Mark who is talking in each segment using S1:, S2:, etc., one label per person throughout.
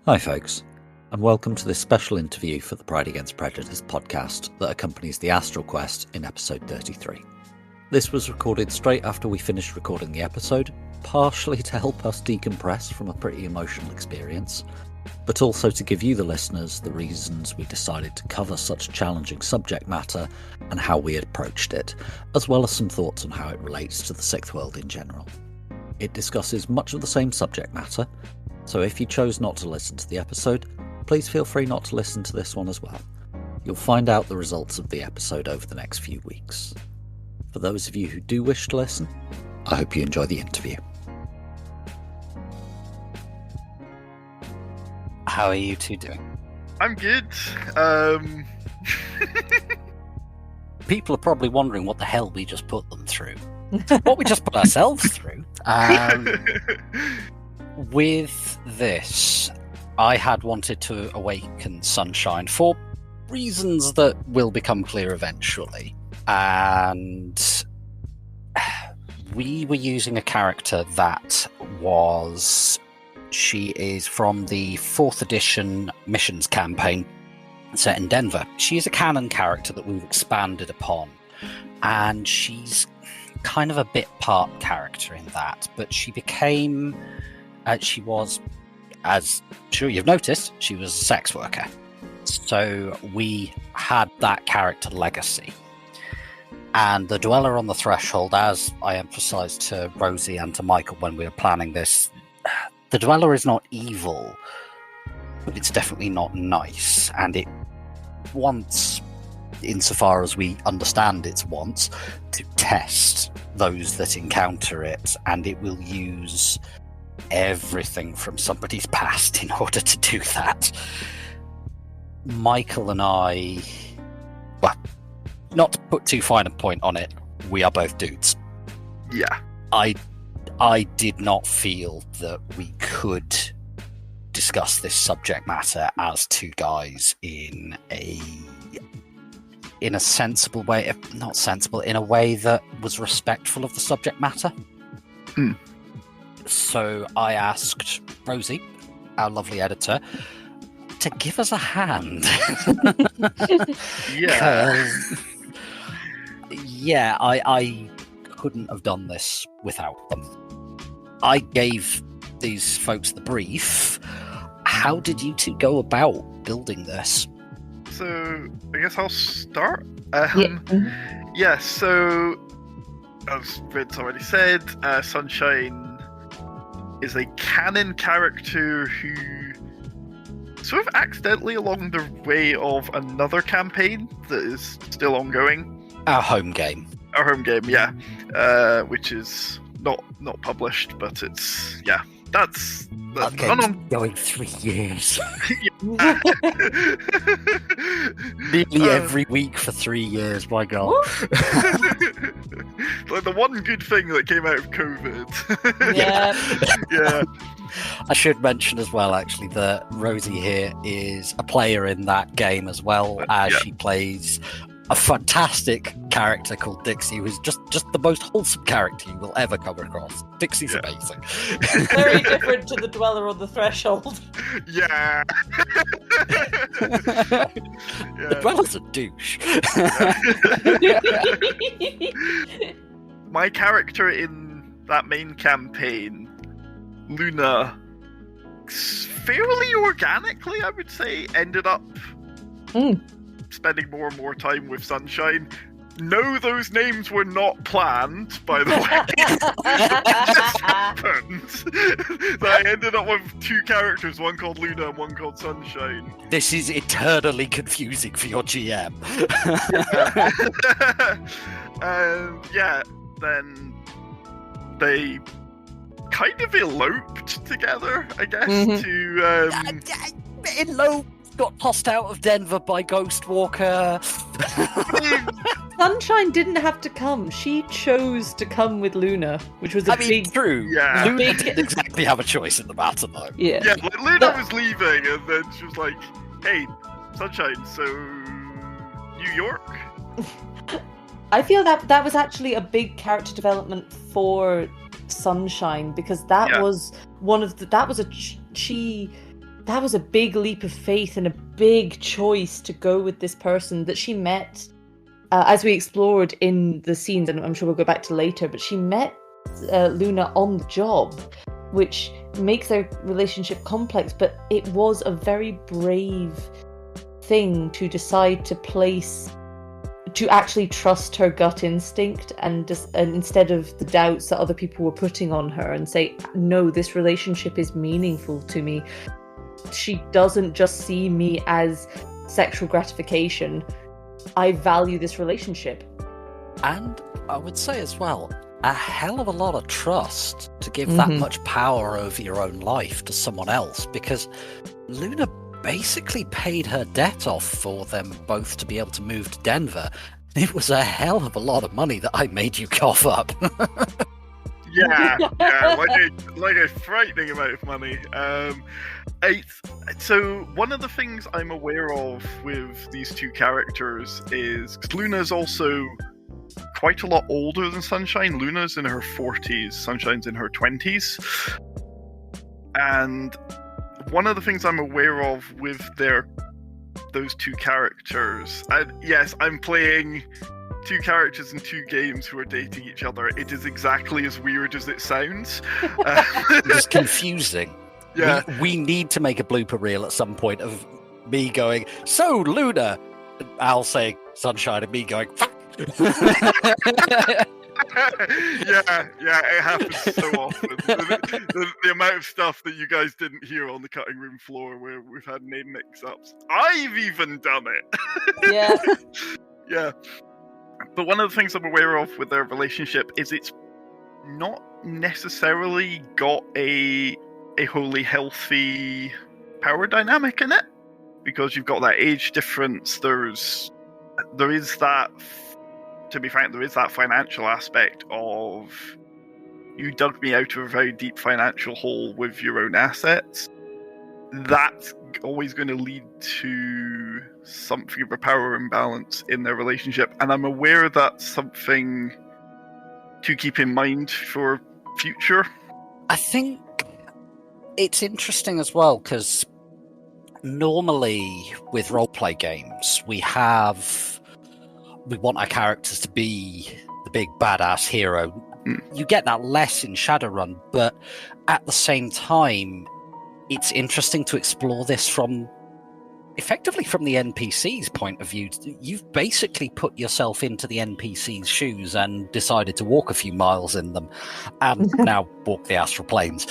S1: Hi folks, and welcome to this special interview for the Pride Against Prejudice podcast that accompanies the Astral quest in episode 33. This was recorded straight after we finished recording the episode, partially to help us decompress from a pretty emotional experience, but also to give you the listeners the reasons we decided to cover such challenging subject matter and how we approached it, as well as some thoughts on how it relates to the Sixth World in general. It discusses much of the same subject matter, so if you chose not to listen to the episode, please feel free not to listen to this one as well. You'll find out the results of the episode over the next few weeks. For those of you who do wish to listen, I hope you enjoy the interview. How are you two doing?
S2: I'm good.
S1: People are probably wondering what the hell we just put them through. What we just put ourselves through. With this, I had wanted to awaken Sunshine for reasons that will become clear eventually. And we were using a character that she is from the 4th edition missions campaign set in Denver. She is a canon character that we've expanded upon, and she's kind of a bit part character in that, but she was, as sure you've noticed, she was a sex worker. So we had that character legacy. And the Dweller on the Threshold, as I emphasised to Rosie and to Michael when we were planning this, the Dweller is not evil, but it's definitely not nice. And it wants, insofar as we understand its wants, to test those that encounter it, and it will use everything from somebody's past in order to do that. Michael and I, well, not to put too fine a point on it, we are both dudes.
S2: Yeah.
S1: I did not feel that we could discuss this subject matter as two guys in a sensible way, not sensible, in a way that was respectful of the subject matter. So I asked Rosie, our lovely editor, to give us a hand.
S2: Yeah.
S1: I couldn't have done this without them. I gave these folks the brief. How did you two go about building this?
S2: So, I guess I'll start.
S3: Yeah.
S2: So, as Vince already said, Sunshine is a canon character who sort of accidentally along the way of another campaign that is still ongoing.
S1: Our home game.
S2: Our home game, yeah. Which is not published, but it's, yeah. That's
S1: going 3 years.
S2: Yeah.
S1: Nearly every week for 3 years, my God.
S2: Like the one good thing that came out of COVID. Yeah.
S1: I should mention as well, actually, that Rosie here is a player in that game as well, as she plays a fantastic character called Dixie, who's just the most wholesome character you will ever come across. Dixie's amazing.
S3: Very different to the Dweller on the Threshold.
S2: Yeah.
S1: The Dweller's a douche.
S2: My character in that main campaign, Luna, fairly organically, I would say, ended up spending more and more time with Sunshine. No, those names were not planned, by the way. It just happened. So I ended up with two characters, one called Luna and one called Sunshine.
S1: This is eternally confusing for your GM.
S2: And yeah, then they kind of eloped together, I guess, to...
S1: Eloped, got tossed out of Denver by Ghost Walker.
S3: Sunshine didn't have to come. She chose to come with Luna, which was a big...
S1: True.
S2: Yeah.
S1: Luna didn't exactly have a choice in the matter, though.
S3: Yeah,
S2: like Luna was leaving, and then she was like, hey, Sunshine, so... New York?
S3: I feel that was actually a big character development for Sunshine, because that was one of the... That was she that was a big leap of faith and a big choice to go with this person that she met, as we explored in the scenes, and I'm sure we'll go back to later, but she met Luna on the job, which makes their relationship complex, but it was a very brave thing to decide to actually trust her gut instinct and instead of the doubts that other people were putting on her, and say, no, this relationship is meaningful to me. She doesn't just see me as sexual gratification. I value this relationship.
S1: And I would say as well, a hell of a lot of trust to give that much power over your own life to someone else, because Luna basically paid her debt off for them both to be able to move to Denver. It was a hell of a lot of money that I made you cough up.
S2: Yeah, like a frightening amount of money. So one of the things I'm aware of with these two characters is, because Luna's also quite a lot older than Sunshine. Luna's in her 40s, Sunshine's in her 20s. And one of the things I'm aware of with those two characters, and yes, I'm playing two characters in two games who are dating each other. It is exactly as weird as it sounds.
S1: It's confusing.
S2: Yeah.
S1: We need to make a blooper reel at some point of me going, so Luna, and Al saying Sunshine, and me going, fuck.
S2: yeah, it happens so often. The amount of stuff that you guys didn't hear on the cutting room floor where we've had name mix-ups. I've even done it.
S3: Yeah.
S2: Yeah. But one of the things I'm aware of with their relationship is it's not necessarily got a wholly healthy power dynamic in it, because you've got that age difference. There is that. To be frank, there is that financial aspect of, you dug me out of a very deep financial hole with your own assets. That's always going to lead to something of a power imbalance in their relationship. And I'm aware that's something to keep in mind for future.
S1: I think it's interesting as well, because normally with roleplay games, we want our characters to be the big badass hero. You get that less in Shadowrun, but at the same time, it's interesting to explore this effectively from the NPC's point of view. You've basically put yourself into the NPC's shoes and decided to walk a few miles in them, and now walk the astral planes.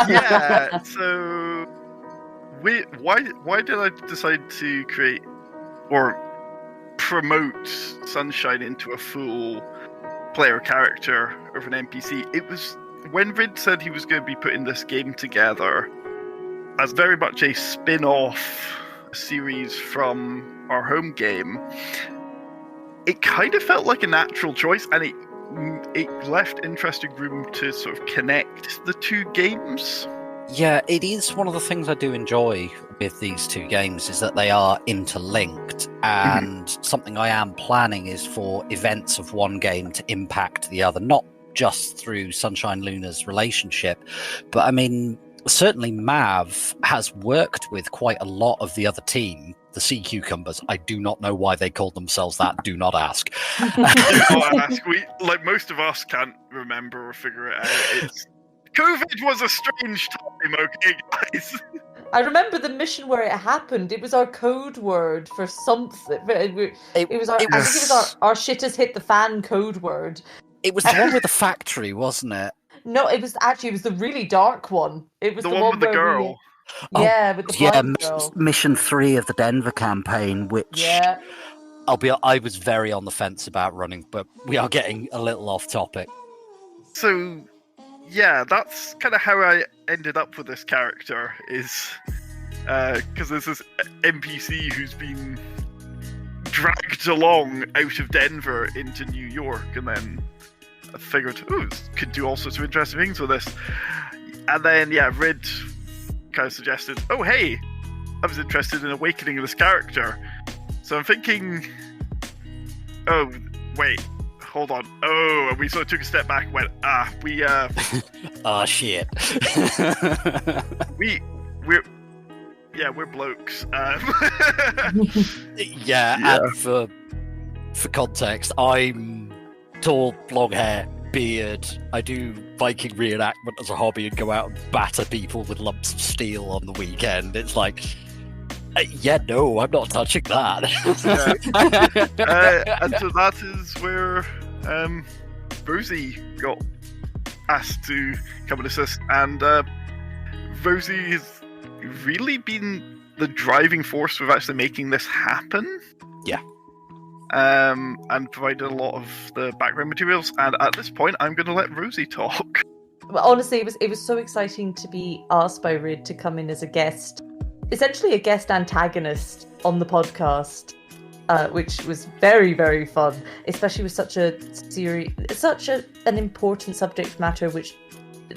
S2: Yeah, so why did I decide to create or promote Sunshine into a full player character of an NPC? It was when Rid said he was going to be putting this game together as very much a spin-off series from our home game. It kind of felt like a natural choice, and it left interesting room to sort of connect the two games.
S1: Yeah, it is one of the things I do enjoy with these two games, is that they are interlinked, and something I am planning is for events of one game to impact the other, not just through Sunshine Luna's relationship, but I mean, certainly Mav has worked with quite a lot of the other team, the Sea Cucumbers. I do not know why they called themselves that. Do not ask.
S2: Do not ask. We, like most of us, can't remember or figure it out. COVID was a strange time, okay, guys?
S3: I remember the mission where it happened. It was our code word for something. It was I think it was our shit has hit the fan code word.
S1: It was the one with the factory, wasn't it?
S3: No, it was the really dark one. It was
S2: the one with the girl.
S3: With the blind girl.
S1: Mission 3 of the Denver campaign, which I was very on the fence about running, but we are getting a little off topic.
S2: So, yeah, that's kind of how I ended up with this character, is because there's this NPC who's been dragged along out of Denver into New York, and then I figured, could do all sorts of interesting things with this. And then, Rid kind of suggested, oh, hey, I was interested in awakening this character. So I'm thinking, oh, wait, hold on. Oh, and we sort of took a step back and went, shit. yeah, we're blokes.
S1: Yeah, and for context, I'm tall, long hair, beard. I do Viking reenactment as a hobby and go out and batter people with lumps of steel on the weekend. It's like, no, I'm not touching that.
S2: And so that is where Rosie got asked to come and assist, and Rosie has really been the driving force with actually making this happen.
S1: Yeah.
S2: And provided a lot of the background materials. And at this point, I'm going to let Rosie talk.
S3: But honestly, it was so exciting to be asked by Ryd to come in as a guest, essentially a guest antagonist on the podcast, which was very, very fun, especially with such an important subject matter, which,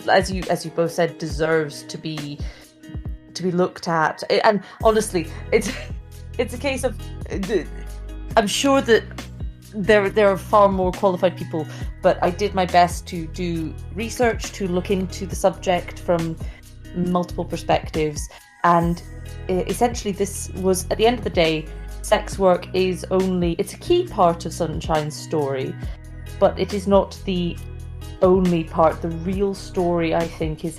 S3: as you both said, deserves to be looked at. And honestly, it's a case of, I'm sure that there are far more qualified people, but I did my best to do research, to look into the subject from multiple perspectives, and essentially this was, at the end of the day, sex work it's a key part of Sunshine's story, but it is not the only part. The real story, I think, is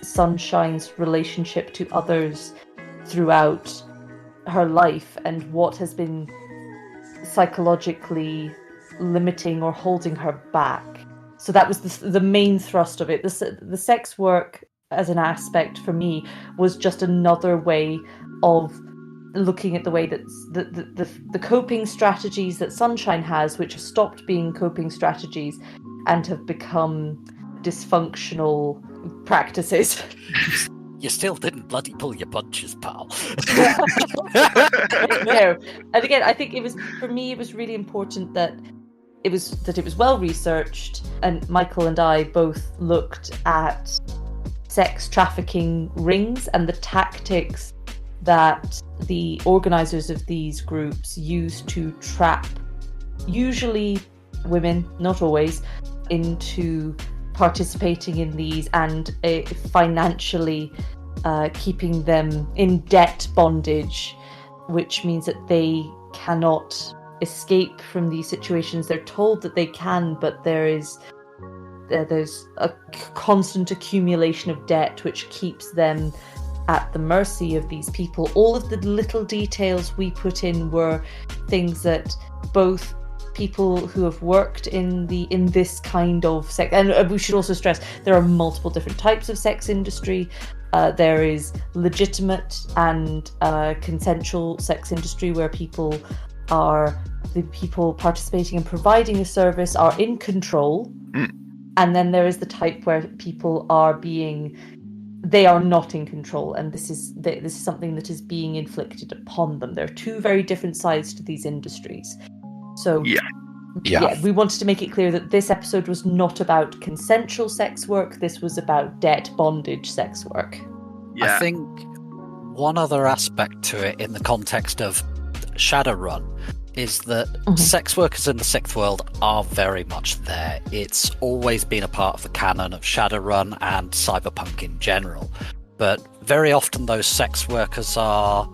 S3: Sunshine's relationship to others throughout her life, and what has been psychologically limiting or holding her back. So that was the main thrust of it. The sex work as an aspect for me was just another way of looking at the way that the coping strategies that Sunshine has, which have stopped being coping strategies and have become dysfunctional practices.
S1: You still didn't bloody pull your punches, pal.
S3: No. And again, I think it was really important that it was well researched, and Michael and I both looked at sex trafficking rings and the tactics that the organisers of these groups use to trap, usually women, not always, into participating in these and financially keeping them in debt bondage, which means that they cannot escape from these situations. They're told that they can, but there's a constant accumulation of debt which keeps them at the mercy of these people. All of the little details we put in were things that both people who have worked in this kind of sex, and we should also stress there are multiple different types of sex industry. There is legitimate and consensual sex industry where the people participating and providing a service are in control, and then there is the type where people they are not in control, and this is something that is being inflicted upon them. There are two very different sides to these industries. So yeah, we wanted to make it clear that this episode was not about consensual sex work. This was about debt bondage sex work.
S2: Yeah.
S1: I think one other aspect to it in the context of Shadowrun is that sex workers in the sixth world are very much there. It's always been a part of the canon of Shadowrun and cyberpunk in general. But very often those sex workers are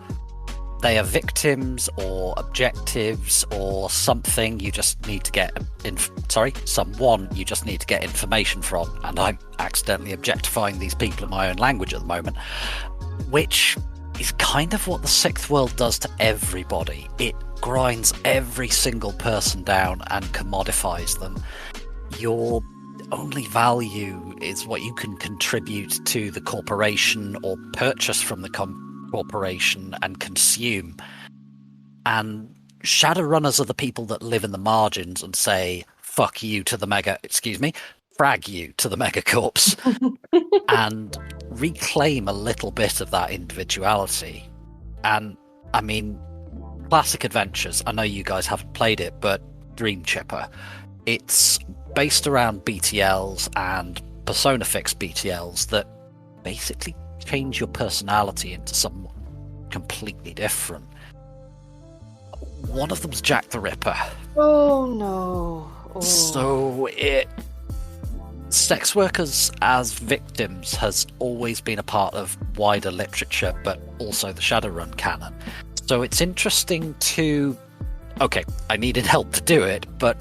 S1: victims or objectives or something you just need to get someone you just need to get information from. And I'm accidentally objectifying these people in my own language at the moment, which is kind of what the sixth world does to everybody. It grinds every single person down and commodifies them. Your only value is what you can contribute to the corporation or purchase from the corporation and consume. And Shadowrunners are the people that live in the margins and say frag you to the megacorps and reclaim a little bit of that individuality. And I mean, classic adventures, I know you guys haven't played it, but Dream Chipper, it's based around BTLs and persona fixed BTLs that basically change your personality into someone completely different. One of them's Jack the Ripper.
S3: Oh no. Oh.
S1: So sex workers as victims has always been a part of wider literature, but also the Shadowrun canon. So it's interesting to... Okay, I needed help to do it, but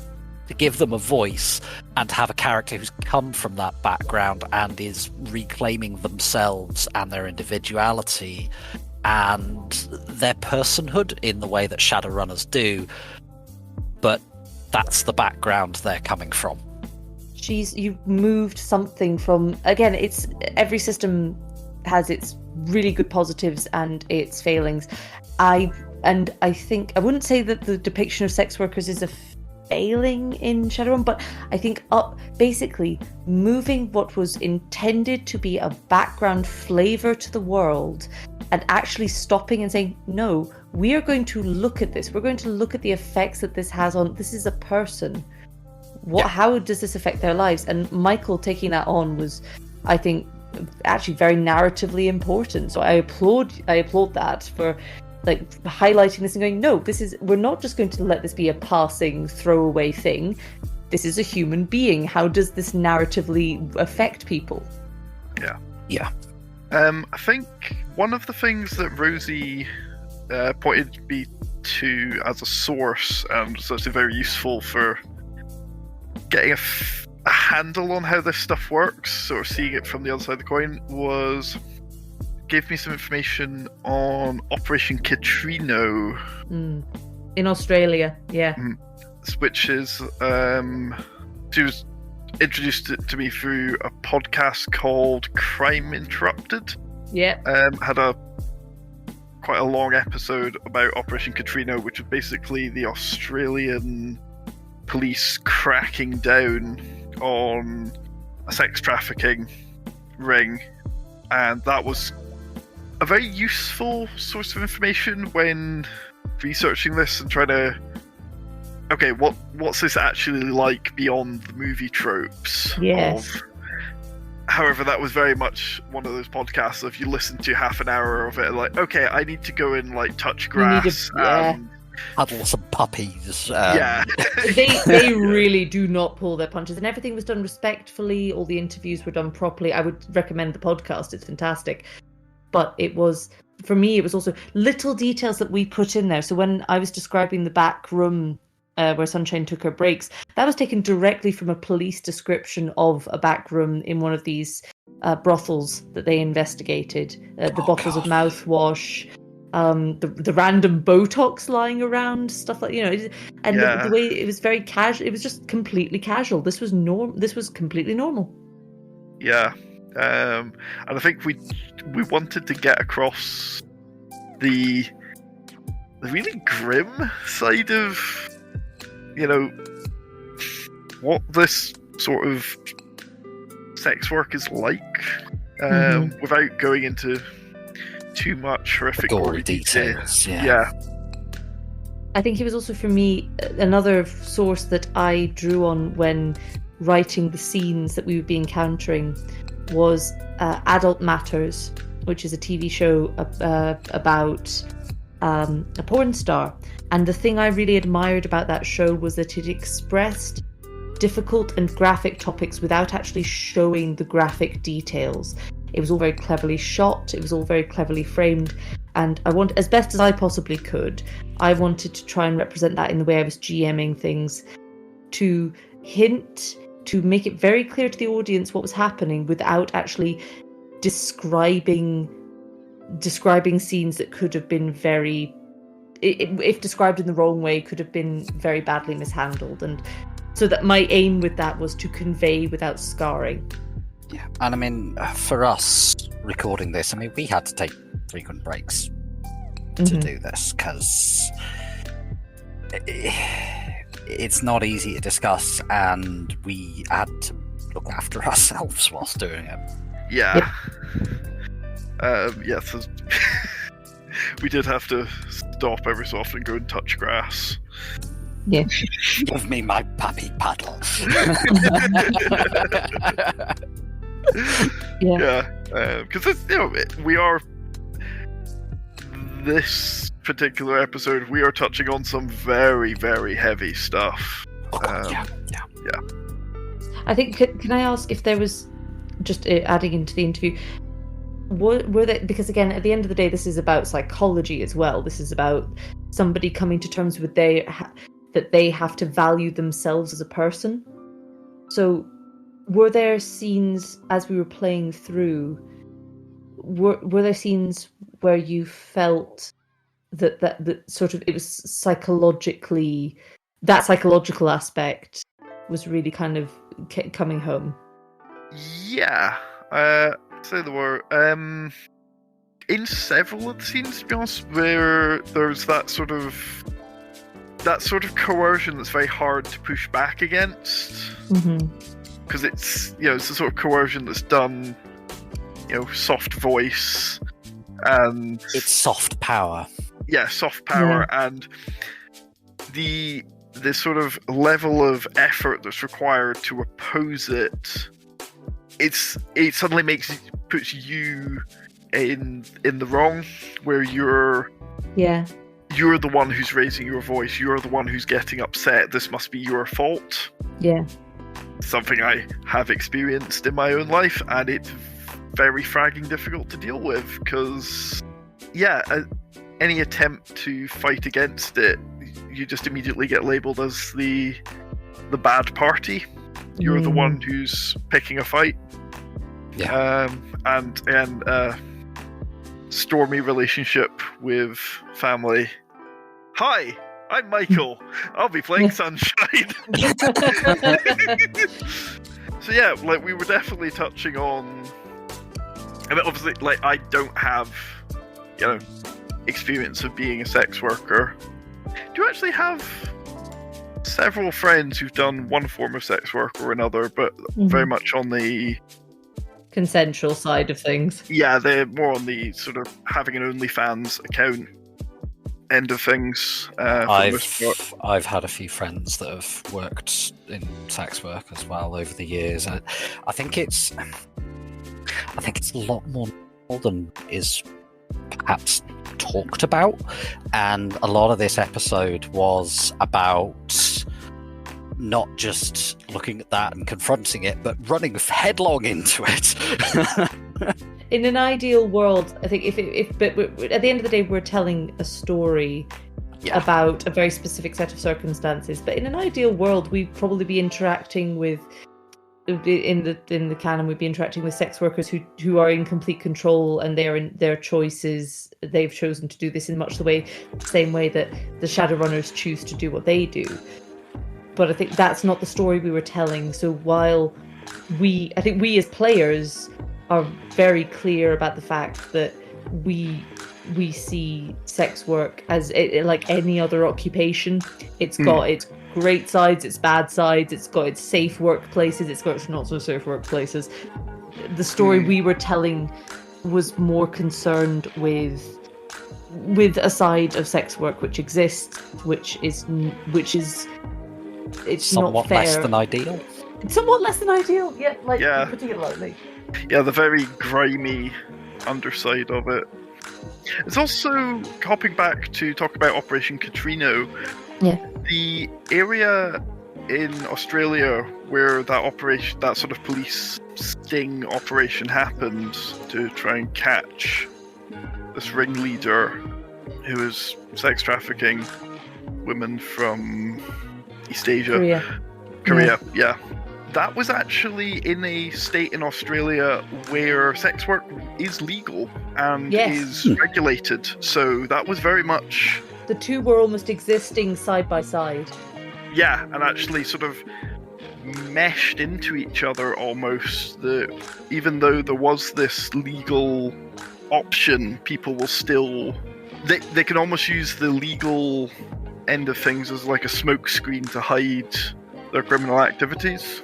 S1: to give them a voice and have a character who's come from that background and is reclaiming themselves and their individuality and their personhood in the way that Shadowrunners do, but that's the background they're coming from.
S3: You've moved something from, again, it's every system has its really good positives and its failings. I think I wouldn't say that the depiction of sex workers is a failing in Shadowrun, but I think basically moving what was intended to be a background flavor to the world and actually stopping and saying, no, we are going to look at this. We're going to look at the effects that this has on, this is a person. How does this affect their lives? And Michael taking that on was, I think, actually very narratively important. So I applaud that for like highlighting this and going, no, we're not just going to let this be a passing throwaway thing. This is a human being. How does this narratively affect people?
S1: Yeah.
S2: I think one of the things that Rosie pointed me to as a source, so it's very useful for getting a handle on how this stuff works, sort of seeing it from the other side of the coin, gave me some information on Operation Katrino.
S3: In Australia, yeah.
S2: Which is, she was introduced it to me through a podcast called Crime Interrupted.
S3: Yeah.
S2: Had quite a long episode about Operation Katrino, which was basically the Australian police cracking down on a sex trafficking ring, and that was a very useful source of information when researching this and trying to, okay, what's this actually like beyond the movie tropes?
S3: Yes.
S2: However, that was very much one of those podcasts. If you listen to half an hour of it, like, okay, I need to go and like touch grass and
S1: huddle some puppies.
S3: They really do not pull their punches, and everything was done respectfully. All the interviews were done properly. I would recommend the podcast; it's fantastic. But it was, for me, it was also little details that we put in there. So when I was describing the back room where Sunshine took her breaks, that was taken directly from a police description of a back room in one of these brothels that they investigated. The bottles of mouthwash. The random Botox lying around, stuff like, and the way it was very casual. It was just completely casual. This was completely normal.
S2: Yeah, and I think we wanted to get across the really grim side of, what this sort of sex work is like, without going into too much horrific
S1: gory details.
S2: Yeah.
S3: I think it was also, for me, another source that I drew on when writing the scenes that we would be encountering was Adult Matters, which is a TV show about a porn star. And the thing I really admired about that show was that it expressed difficult and graphic topics without actually showing the graphic details. It was all very cleverly shot. It was all very cleverly framed. And as best as I possibly could, I wanted to try and represent that in the way I was GMing things, to make it very clear to the audience what was happening without actually describing scenes that could have been very, if described in the wrong way, could have been very badly mishandled. And so that my aim with that was to convey without scarring.
S1: Yeah, and I mean, for us recording this, we had to take frequent breaks to do this, because it's not easy to discuss, and we had to look after ourselves whilst doing it.
S2: Yeah. So we did have to stop every so often and go and touch grass.
S3: Yeah.
S1: Give me my puppy paddle.
S2: Because we are, this particular episode, we are touching on some very, very heavy stuff.
S1: Yeah.
S3: I think, can I ask if there was, just adding into the interview, were there, because again, at the end of the day, this is about psychology as well. This is about somebody coming to terms with that they have to value themselves as a person. So were there scenes as we were playing through, were there scenes where you felt that sort of it was psychologically, that psychological aspect was really kind of coming home?
S2: Yeah, say there were. In several of the scenes, to be honest, where there's that sort of coercion that's very hard to push back against. Because it's, it's the sort of coercion that's done, soft voice, and
S1: it's soft power.
S2: Yeah, soft power, and the sort of level of effort that's required to oppose it. It suddenly puts you in the wrong, where you're the one who's raising your voice. You're the one who's getting upset. This must be your fault.
S3: Yeah.
S2: Something I have experienced in my own life, and it's very fragging difficult to deal with, because any attempt to fight against it, you just immediately get labelled as the bad party. You're the one who's picking a fight.
S1: Yeah.
S2: And stormy relationship with family. Hi, I'm Michael. I'll be playing Sunshine. So yeah, we were definitely touching on. I mean, obviously, I don't have, experience of being a sex worker. Do you actually have several friends who've done one form of sex work or another, but very much on the
S3: consensual side of things?
S2: Yeah, they're more on the sort of having an OnlyFans account end of things.
S1: I've had a few friends that have worked in sex work as well over the years. I think it's a lot more than is perhaps talked about, and a lot of this episode was about not just looking at that and confronting it, but running headlong into it.
S3: In an ideal world, I think but at the end of the day, we're telling a story about a very specific set of circumstances. But in an ideal world, we'd probably be interacting with, in the canon, we'd be interacting with sex workers who are in complete control, and they're in their choices. They've chosen to do this in much the same way that the Shadowrunners choose to do what they do. But I think that's not the story we were telling. So while I think we as players are very clear about the fact that we see sex work as like any other occupation. It's got its great sides, its bad sides, it's got its safe workplaces, it's got its not so safe workplaces. The story we were telling was more concerned with a side of sex work which exists, which is it's
S1: somewhat
S3: not fair.
S1: Less than ideal.
S3: It's somewhat less than ideal, putting it lightly.
S2: Yeah, the very grimy underside of it. It's also, hopping back to talk about Operation Katrina, the area in Australia where that sort of police sting operation happened to try and catch this ringleader who was sex trafficking women from East Asia. Korea, yeah. That was actually in a state in Australia where sex work is legal and is regulated. So that was very much...
S3: The two were almost existing side by side.
S2: Yeah, and actually sort of meshed into each other almost. Even though there was this legal option, people will still... They can almost use the legal end of things as like a smokescreen to hide their criminal activities.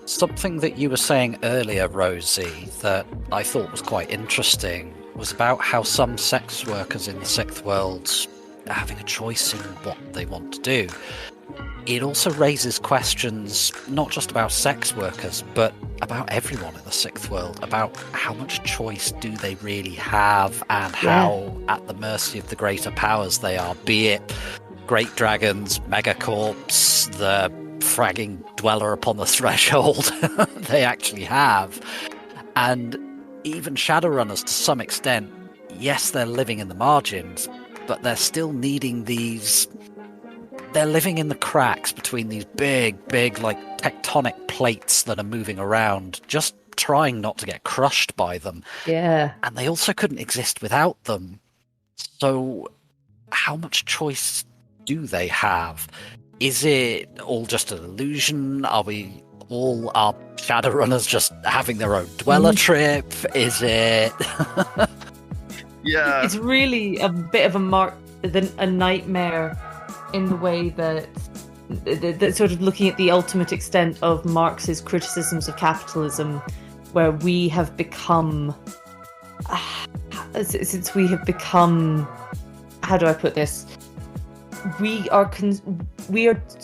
S1: Something that you were saying earlier, Rosie, that I thought was quite interesting was about how some sex workers in the Sixth World are having a choice in what they want to do. It also raises questions not just about sex workers, but about everyone in the Sixth World, about how much choice do they really have and how at the mercy of the greater powers they are, be it great dragons, megacorps, the fragging dweller upon the threshold. They actually have. And even Shadowrunners, to some extent, yes, they're living in the margins, but they're still needing these... They're living in the cracks between these big, like, tectonic plates that are moving around, just trying not to get crushed by them.
S3: Yeah.
S1: And they also couldn't exist without them. So how much choice do they have? Is it all just an illusion? Are Shadowrunners just having their own dweller trip? Is it...
S2: Yeah.
S3: It's really a bit of a nightmare in the way that sort of looking at the ultimate extent of Marx's criticisms of capitalism, where we have become, since we have become, how do I put this? We are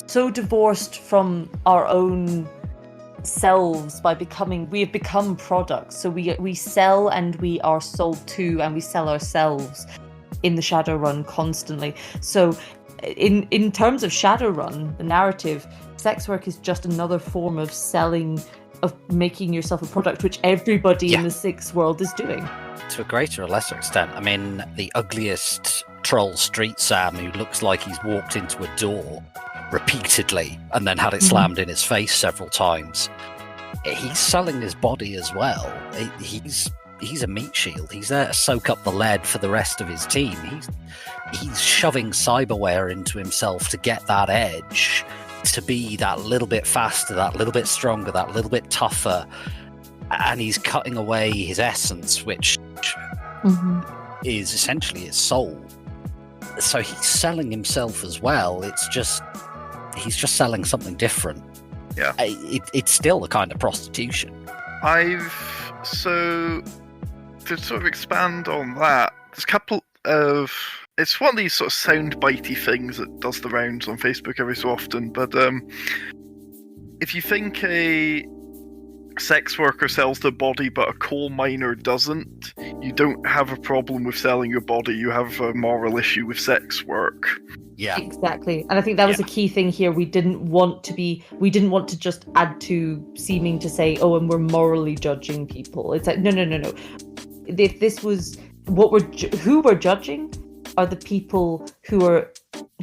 S3: so divorced from our own selves we have become products. So we sell and we are sold to, and we sell ourselves in the Shadowrun constantly. So in terms of Shadowrun, the narrative, sex work is just another form of selling, of making yourself a product, which everybody in the Sixth World is doing.
S1: To a greater or lesser extent. I mean, the ugliest troll Street Sam, who looks like he's walked into a door repeatedly and then had it slammed in his face several times. He's selling his body as well. He's a meat shield. He's there to soak up the lead for the rest of his team. He's shoving cyberware into himself to get that edge, to be that little bit faster, that little bit stronger, that little bit tougher. And he's cutting away his essence, which is essentially his soul. So he's selling himself as well. He's just selling something different.
S2: Yeah.
S1: It's still a kind of prostitution.
S2: So to sort of expand on that, there's a couple of... It's one of these sort of sound-bitey things that does the rounds on Facebook every so often, but if you think a sex worker sells their body but a coal miner doesn't, you don't have a problem with selling your body, you have a moral issue with sex work.
S1: Yeah.
S3: Exactly. And I think that was a key thing here. We didn't want to just add to seeming to say, oh, and we're morally judging people. It's like, no. If this was who we're judging are the people who are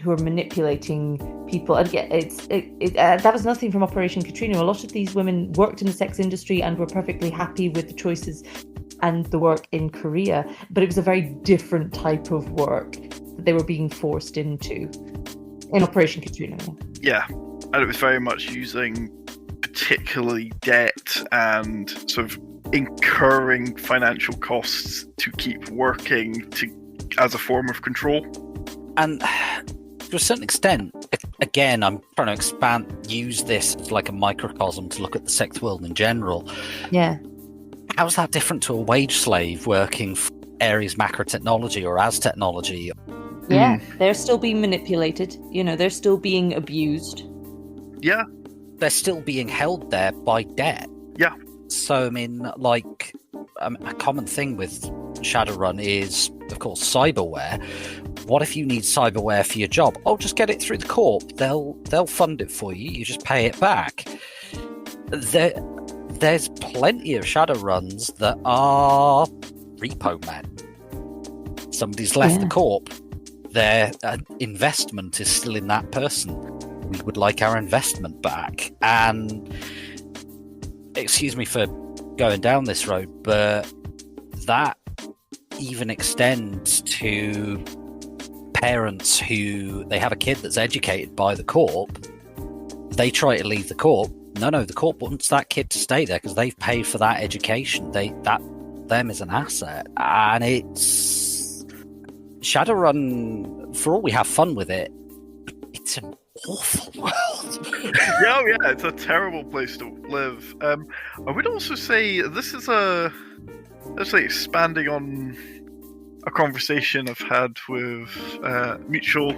S3: manipulating people. And yeah, that was nothing from Operation Katrina. A lot of these women worked in the sex industry and were perfectly happy with the choices and the work in Korea, but it was a very different type of work that they were being forced into in Operation Katrina.
S2: Yeah, and it was very much using particularly debt and sort of incurring financial costs to keep working as a form of control.
S1: And to a certain extent, again, I'm trying to use this as like a microcosm to look at the sex world in general.
S3: Yeah.
S1: How's that different to a wage slave working for Ares Macro Technology or As Technology?
S3: Yeah, they're still being manipulated. They're still being abused.
S2: Yeah.
S1: They're still being held there by debt.
S2: Yeah.
S1: So, I mean, like, a common thing with Shadowrun is, of course, cyberware. What if you need cyberware for your job? Oh, just get it through the corp. They'll fund it for you. You just pay it back. There's plenty of Shadowruns that are repo men. Somebody's left the corp. Their investment is still in that person. We would like our investment back. And excuse me for going down this road, but that even extends to parents who they have a kid that's educated by the corp. They try to leave the corp. No, the corp wants that kid to stay there because they've paid for that education. Them is an asset, and it's Shadowrun. For all we have fun with it, it's an awful world.
S2: yeah, it's a terrible place to live. I would also say this is expanding on a conversation I've had with a mutual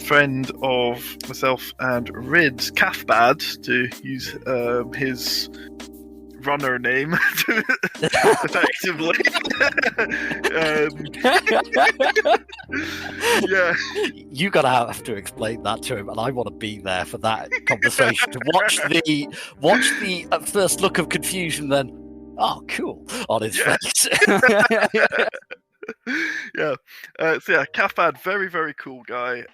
S2: friend of myself and Ryd's, Cathbad, to use his runner name, effectively. Yeah.
S1: You gotta have to explain that to him, and I want to be there for that conversation to watch the first look of confusion, then oh cool on his face.
S2: Yeah. So yeah, Kafad, very, very cool guy.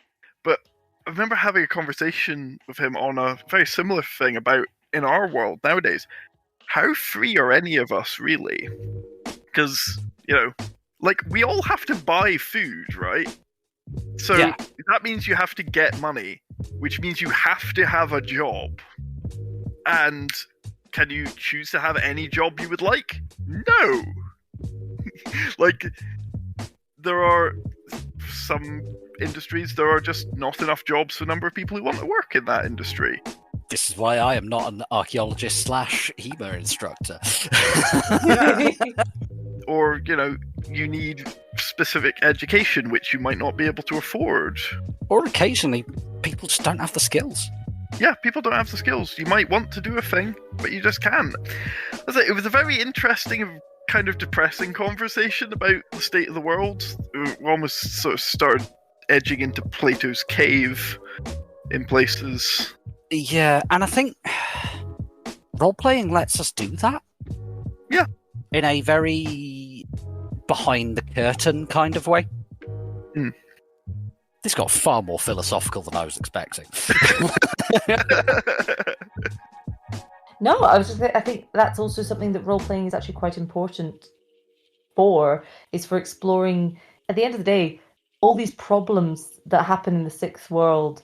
S2: But I remember having a conversation with him on a very similar thing about in our world nowadays. How free are any of us really? Because, like we all have to buy food, right? So that means you have to get money, which means you have to have a job. And can you choose to have any job you would like? No. Like, there are some industries, there are just not enough jobs for the number of people who want to work in that industry.
S1: This is why I am not an archaeologist / HEMA instructor.
S2: Or, you need specific education, which you might not be able to afford.
S1: Or occasionally, people just don't have the skills.
S2: Yeah, people don't have the skills. You might want to do a thing, but you just can't. It was a very interesting, kind of depressing conversation about the state of the world. We almost sort of started edging into Plato's cave in places.
S1: Yeah, and I think role-playing lets us do that.
S2: Yeah.
S1: In a very behind-the-curtain kind of way.
S2: Mm.
S1: This got far more philosophical than I was expecting.
S3: No, I think that's also something that role-playing is actually quite important is for exploring, at the end of the day, all these problems that happen in the sixth world,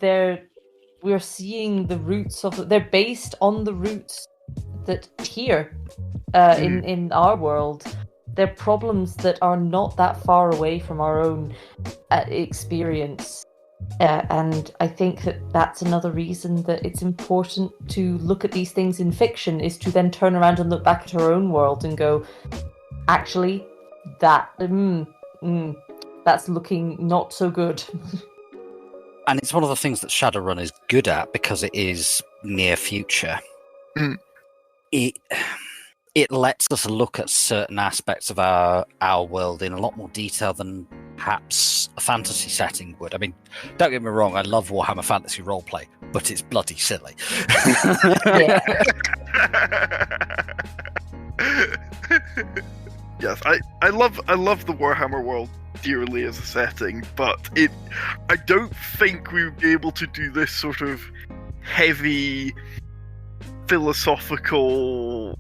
S3: we're seeing the roots of, they're based on the roots that here in our world. They're problems that are not that far away from our own experience. And I think that that's another reason that it's important to look at these things in fiction, is to then turn around and look back at our own world and go, actually, that's looking not so good.
S1: And it's one of the things that Shadowrun is good at because it is near future.
S2: Mm.
S1: It lets us look at certain aspects of our world in a lot more detail than perhaps a fantasy setting would. I mean, don't get me wrong, I love Warhammer Fantasy Roleplay, but it's bloody silly.
S2: Yes, I love the Warhammer world dearly as a setting, but I don't think we would be able to do this sort of heavy philosophical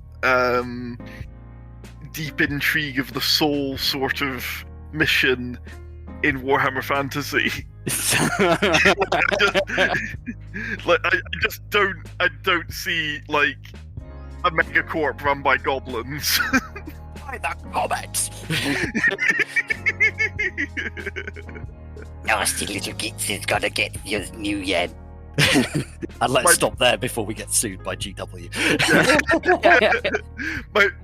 S2: deep intrigue of the soul sort of mission in Warhammer Fantasy. I don't see like a megacorp run by goblins.
S1: By the comments. Nasty little gits is gonna get your new yen. And let's stop there before we get sued by GW.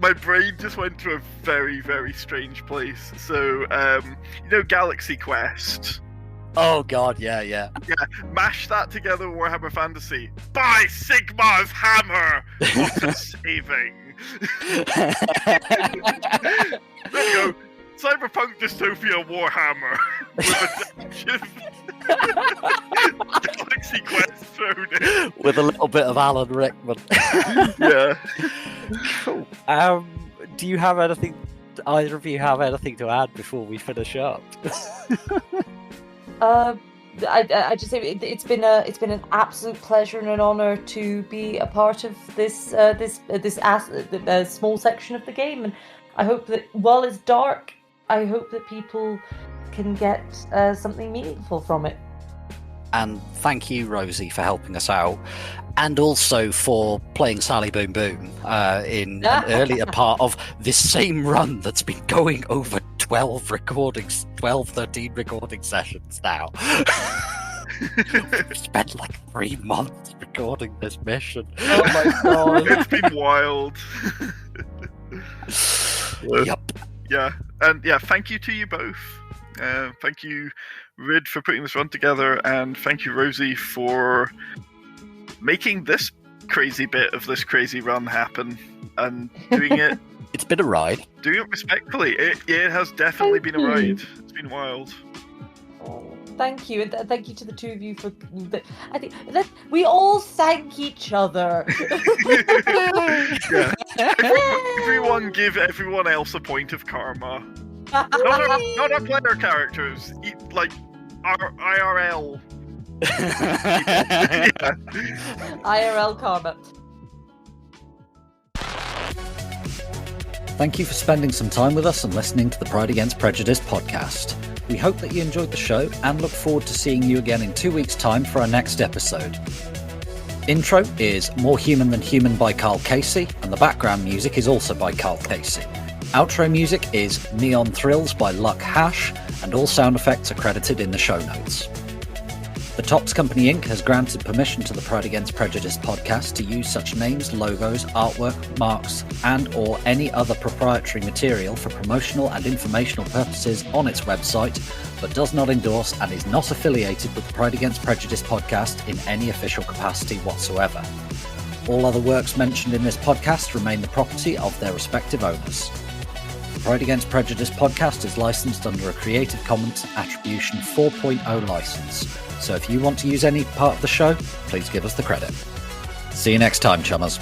S2: My brain just went to a very, very strange place. So, Galaxy Quest.
S1: Oh god, yeah.
S2: Yeah, mash that together with Warhammer Fantasy. By Sigmar's hammer! What a saving! There you go. Cyberpunk Dystopia Warhammer with a dungeon. Galaxy Quest thrown in.
S1: With a little bit of Alan Rickman.
S2: Yeah.
S1: Cool. Do you have anything? Either of you have anything to add before we finish up?
S3: I just say it's been an absolute pleasure and an honor to be a part of this small section of the game, and I hope that while it's dark, I hope that people can get something meaningful from it.
S1: And thank you, Rosie, for helping us out, and also for playing Sally Boom Boom in an earlier part of this same run that's been going over 13 recording sessions now. We've spent like 3 months recording this mission.
S3: Oh my god.
S2: It's been wild.
S1: Yep.
S2: Yeah, and yeah, thank you to you both. Thank you, Ryd, for putting this run together, and thank you, Rosie, for making this crazy bit of this crazy run happen, and doing it.
S1: It's been a ride.
S2: Doing it respectfully. It has definitely been a ride. It's been wild.
S3: Thank you, and thank you to the two of you for. I think we all thank each other.
S2: Yeah. Everyone give everyone else a point of karma. Not our player characters. Like our IRL. Yeah.
S3: IRL karma.
S1: Thank you for spending some time with us and listening to the Pride Against Prejudice podcast. We hope that you enjoyed the show and look forward to seeing you again in 2 weeks' time for our next episode. Intro is More Human Than Human by Carl Casey, and the background music is also by Carl Casey. Outro music is Neon Thrills by Luck Hash, and all sound effects are credited in the show notes. The Topps Company Inc. has granted permission to the Pride Against Prejudice podcast to use such names, logos, artwork, marks, and or any other proprietary material for promotional and informational purposes on its website, but does not endorse and is not affiliated with the Pride Against Prejudice podcast in any official capacity whatsoever. All other works mentioned in this podcast remain the property of their respective owners. The Pride Against Prejudice podcast is licensed under a Creative Commons Attribution 4.0 license. So if you want to use any part of the show, please give us the credit. See you next time, chummers.